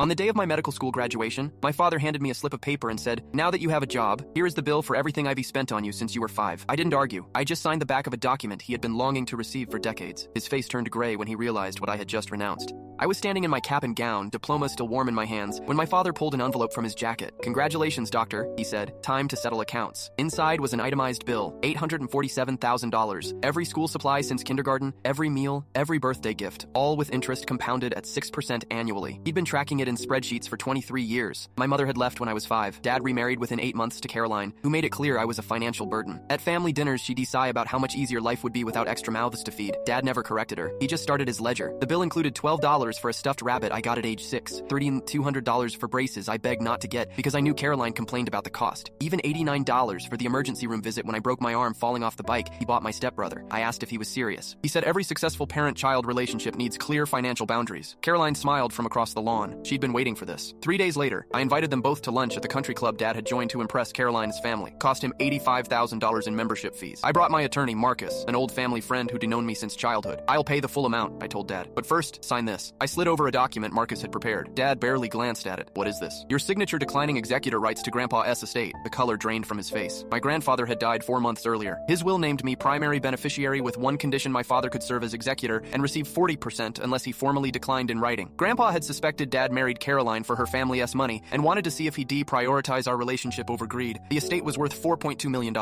On the day of my medical school graduation, my father handed me a slip of paper and said, "Now that you have a job, here is the bill for everything I've spent on you since you were 5. I didn't argue. I just signed the back of a document he had been longing to receive for decades. His face turned gray when he realized what I had just renounced. I was standing in my cap and gown, diploma still warm in my hands, when my father pulled an envelope from his jacket. "Congratulations, doctor," he said. "Time to settle accounts." Inside was an itemized bill, $847,000. Every school supply since kindergarten, every meal, every birthday gift, all with interest compounded at 6% annually. He'd been tracking it in spreadsheets for 23 years. My mother had left when I was 5. Dad remarried within 8 months to Caroline, who made it clear I was a financial burden. At family dinners, she'd sigh about how much easier life would be without extra mouths to feed. Dad never corrected her. He just started his ledger. The bill included $12 for a stuffed rabbit I got at age 6, $3,200 for braces I begged not to get because I knew Caroline complained about the cost. Even $89 for the emergency room visit when I broke my arm falling off the bike he bought my stepbrother. I asked if he was serious. He said every successful parent-child relationship needs clear financial boundaries. Caroline smiled from across the lawn. She'd been waiting for this. 3 days later, I invited them both to lunch at the country club Dad had joined to impress Caroline's family. Cost him $85,000 in membership fees. I brought my attorney, Marcus, an old family friend who'd known me since childhood. "I'll pay the full amount," I told Dad. "But first, sign this." I slid over a document Marcus had prepared. Dad barely glanced at it. "What is this?" "Your signature declining executor rights to Grandpa S. estate." The color drained from his face. My grandfather had died 4 months earlier. His will named me primary beneficiary with one condition: my father could serve as executor and receive 40% unless he formally declined in writing. Grandpa had suspected Dad married Caroline for her family's money and wanted to see if he'd deprioritize our relationship over greed. The estate was worth $4.2 million.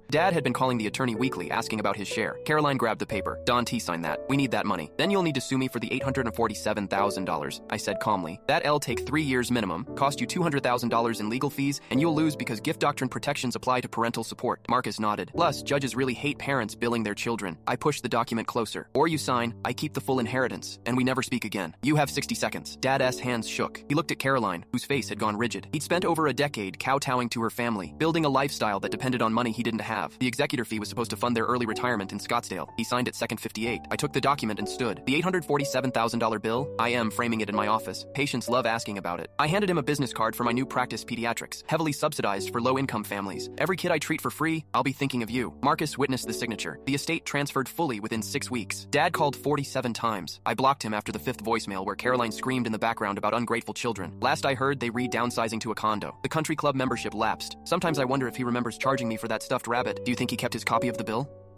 Dad had been calling the attorney weekly, asking about his share. Caroline grabbed the paper. "Don T. signed that. We need that money. Then you'll need to sue me for the $847,000. I said calmly. "That'll take 3 years minimum, cost you $200,000 in legal fees, and you'll lose because gift doctrine protections apply to parental support." Marcus nodded. "Plus, judges really hate parents billing their children." I pushed the document closer. "Or you sign, I keep the full inheritance, and we never speak again. You have 60 seconds. Dad's hands shook. He looked at Caroline, whose face had gone rigid. He'd spent over a decade kowtowing to her family, building a lifestyle that depended on money he didn't have. The executor fee was supposed to fund their early retirement in Scottsdale. He signed at second 58. I took the document and stood. The $847,000 bill? I am framing it in my office. Patients love asking about it. I handed him a business card for my new practice, pediatrics, heavily subsidized for low-income families. "Every kid I treat for free, I'll be thinking of you." Marcus witnessed the signature. The estate transferred fully within 6 weeks. Dad called 47 times. I blocked him after the 5th voicemail where Caroline screamed in the background about ungrateful children. Last I heard, they re-downsizing to a condo. The country club membership lapsed. Sometimes I wonder if he remembers charging me for that stuffed rabbit. Do you think he kept his copy of the bill?